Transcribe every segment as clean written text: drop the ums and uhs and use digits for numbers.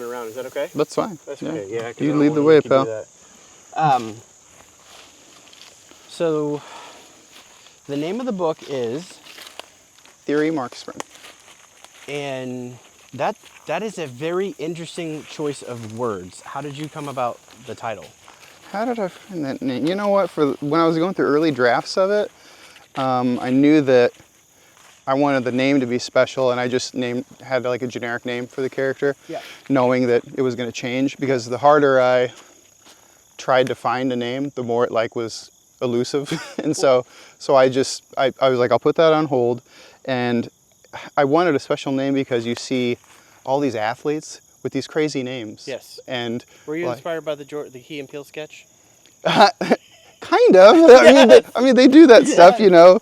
and around. Is that okay? That's fine. That's yeah. okay. Yeah. You lead the way, pal. So the name of the book is Theory Markspurn. And that is a very interesting choice of words. How did you come about the title? How did I find that name? You know what? When I was going through early drafts of it, I knew that I wanted the name to be special, and I just had like a generic name for the character, knowing that it was going to change. Because the harder I tried to find a name, the more it like was elusive, and so I was like, I'll put that on hold, and I wanted a special name because you see all these athletes with these crazy names. Yes. And were you inspired by the Key and Peele sketch? Kind of. I mean, they do that stuff, you know.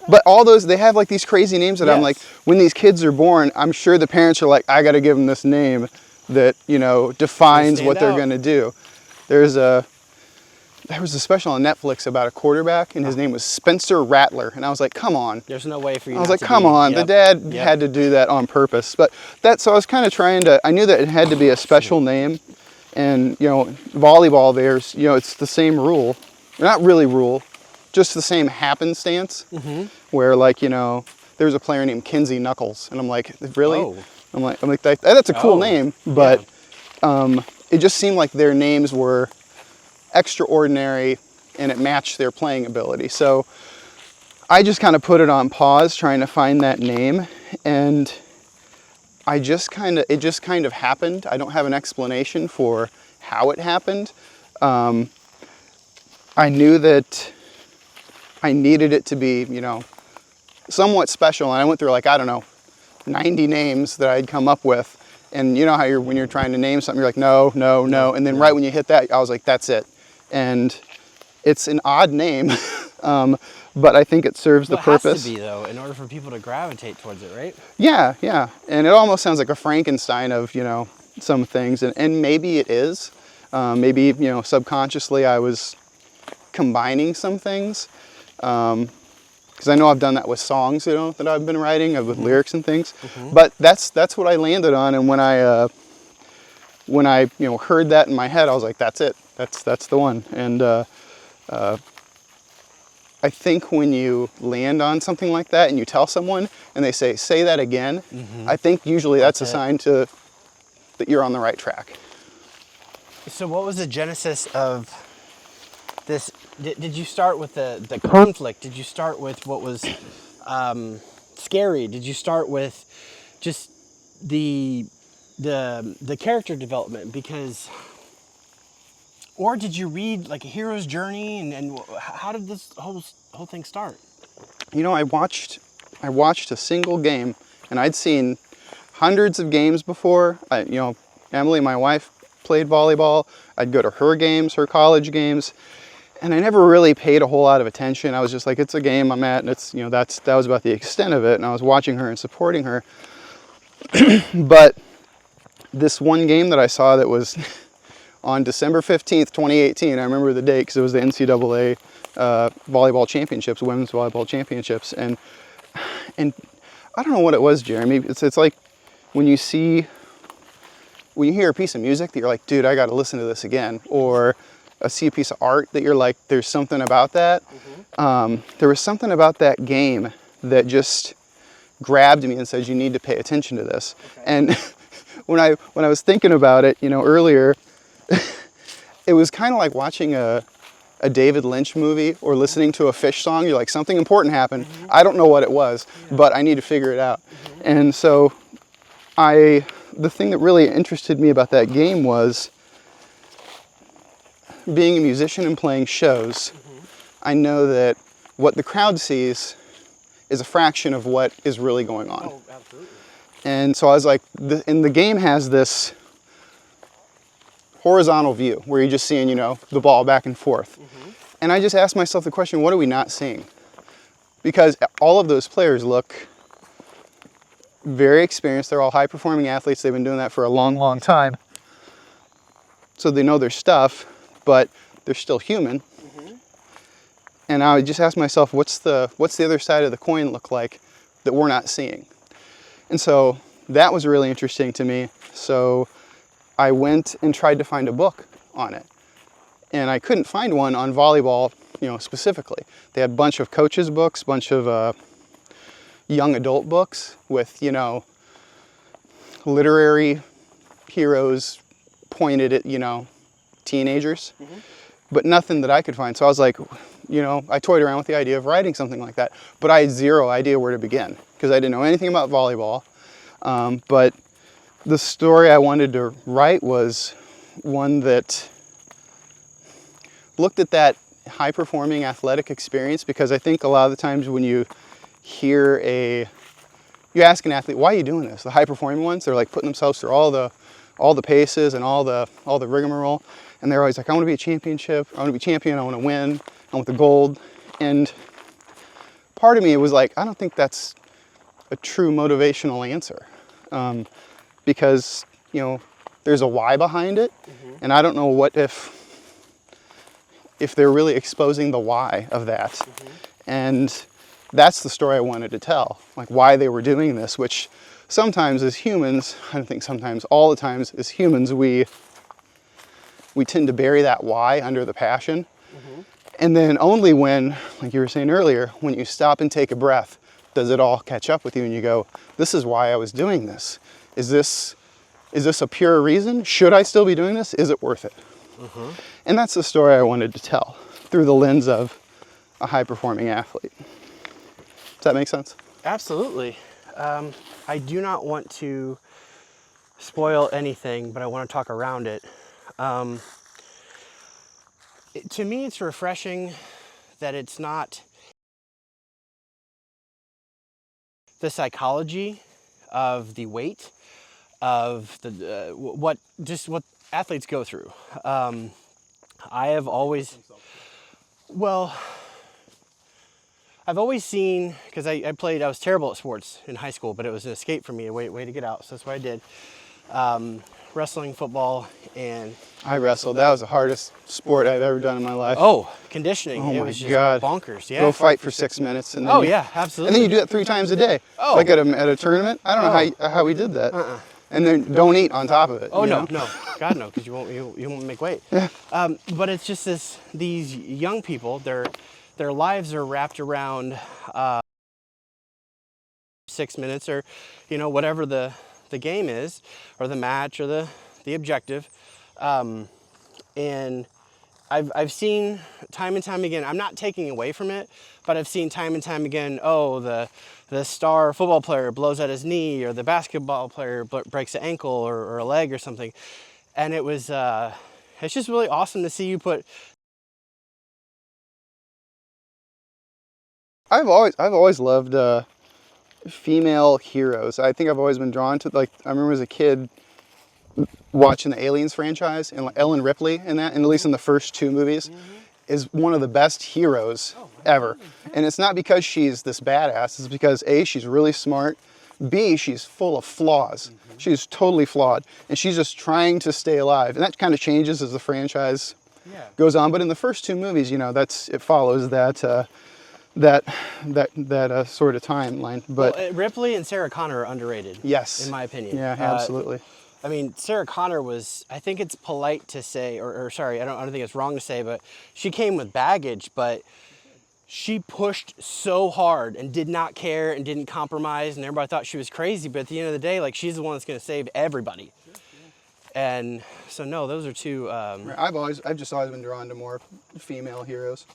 But all those, they have like these crazy names that I'm like, when these kids are born, I'm sure the parents are like, I got to give them this name that, you know, defines what they're going to do. There was a special on Netflix about a quarterback, and his name was Spencer Rattler, and I was like, come on. There's no way for you. I was like, come on. The dad had to do that on purpose. But so I was kind of trying to. I knew that it had to be a special name, and you know, volleyball. There's, you know, it's the same rule, not really rule, just the same happenstance. Where like, you know, there's a player named Kinsey Knuckles, and I'm like, really? Oh. I'm like that's a cool name, but it just seemed like their names were extraordinary and it matched their playing ability. So I just kind of put it on pause trying to find that name, and it just kind of happened. I don't have an explanation for how it happened. I knew that I needed it to be, you know, somewhat special, and I went through like, I don't know, 90 names that I'd come up with. And you know how when you're trying to name something, you're like, no, no, no. And then right when you hit that, I was like, that's it. And it's an odd name, but I think it serves the purpose. It has to be, though, in order for people to gravitate towards it, right? Yeah, yeah. And it almost sounds like a Frankenstein of, you know, some things. And maybe it is. Maybe, you know, subconsciously I was combining some things. Because I know I've done that with songs, you know, that I've been writing, with lyrics and things. But that's what I landed on. And when I you know, heard that in my head, I was like, that's it. That's the one. And I think when you land on something like that and you tell someone and they say that again, I think usually that's a sign that you're on the right track. So what was the genesis of this? Did you start with the conflict? Did you start with what was scary? Did you start with just the character development? Or did you read like a hero's journey, and how did this whole thing start? You know, I watched a single game, and I'd seen hundreds of games before. You know, Emily, my wife, played volleyball. I'd go to her games, her college games, and I never really paid a whole lot of attention. I was just like, it's a game I'm at, and it's, you know, that was about the extent of it. And I was watching her and supporting her. But this one game that I saw that was on December 15th, 2018, I remember the date because it was the NCAA volleyball championships, women's volleyball championships. And I don't know what it was, Jeremy. It's like when you hear a piece of music that you're like, dude, I got to listen to this again. Or see a piece of art that you're like, there's something about that. There was something about that game that just grabbed me and said, you need to pay attention to this. And when I was thinking about it, you know, earlier, it was kind of like watching a David Lynch movie or listening to a Fish song. You're like, something important happened. I don't know what it was, but I need to figure it out. And so the thing that really interested me about that game was being a musician and playing shows. I know that what the crowd sees is a fraction of what is really going on. Oh, absolutely. And so I was like, and the game has this horizontal view where you're just seeing, you know, the ball back and forth. And I just asked myself the question, what are we not seeing? Because all of those players look very experienced. They're all high-performing athletes. They've been doing that for a long, long time. So they know their stuff, but they're still human. And I would just ask myself, what's the other side of the coin look like that we're not seeing? And so that was really interesting to me. So I went and tried to find a book on it. And I couldn't find one on volleyball, specifically. They had a bunch of coaches' books, bunch of young adult books with, literary heroes pointed at, teenagers, but nothing that I could find. So I was like, I toyed around with the idea of writing something like that, but I had zero idea where to begin because I didn't know anything about volleyball. But the story I wanted to write was one that looked at that high-performing athletic experience, because I think a lot of the times when you ask an athlete, why are you doing this? The high-performing ones, they're like putting themselves through all the paces and all the rigmarole, and they're always like, I want to be a championship, I want to be champion, I want to win, I want the gold. And part of me was like, I don't think that's a true motivational answer, because there's a why behind it, and I don't know what if they're really exposing the why of that. And that's the story I wanted to tell, like why they were doing this, which sometimes as humans, I don't think sometimes, all the times as humans, we tend to bury that why under the passion. And then only when, like you were saying earlier, when you stop and take a breath, does it all catch up with you and you go, this is why I was doing this. Is this a pure reason? Should I still be doing this? Is it worth it? And that's the story I wanted to tell through the lens of a high-performing athlete. Does that make sense? Absolutely. I do not want to spoil anything, but I want to talk around it. To me, it's refreshing that it's not the psychology of the weight of the what athletes go through. I've always seen, because I was terrible at sports in high school, but it was an escape for me, a way to get out, so that's what I did. Wrestling, football, and... I wrestled. That was the hardest sport I've ever done in my life. Oh, conditioning. Oh it my was just God. Bonkers, yeah. Go fight for 6 minutes. And then Oh, yeah, absolutely. And then you do it 3 times a day. Oh. Like at a tournament. I don't know how we did that. And then don't eat on top of it. Oh, no. God, no, because you won't make weight. Yeah. But it's just these young people, their lives are wrapped around 6 minutes or, whatever the game is, or the match, or the objective. And I've seen time and time again, I'm not taking away from it, but I've seen time and time again, the star football player blows out his knee, or the basketball player breaks an ankle or a leg or something. And it was, it's just really awesome to see you put. I've always loved female heroes. I think I've always been drawn to, like, I remember as a kid watching the Aliens franchise, and Ellen Ripley in that, and at least in the first 2 movies, is one of the best heroes ever. And it's not because she's this badass, it's because A, she's really smart, B, she's full of flaws. She's totally flawed, and she's just trying to stay alive. And that kind of changes as the franchise goes on. But in the first 2 movies, it follows that sort of timeline. But Ripley and Sarah Connor are underrated. Yes, in my opinion. Yeah, absolutely. I mean, Sarah Connor was, I think it's polite to say, or sorry, I don't think it's wrong to say, but she came with baggage, but she pushed so hard and did not care and didn't compromise, and everybody thought she was crazy, but at the end of the day, like, she's the one that's going to save everybody. And so, no, those are 2... I've just always been drawn to more female heroes.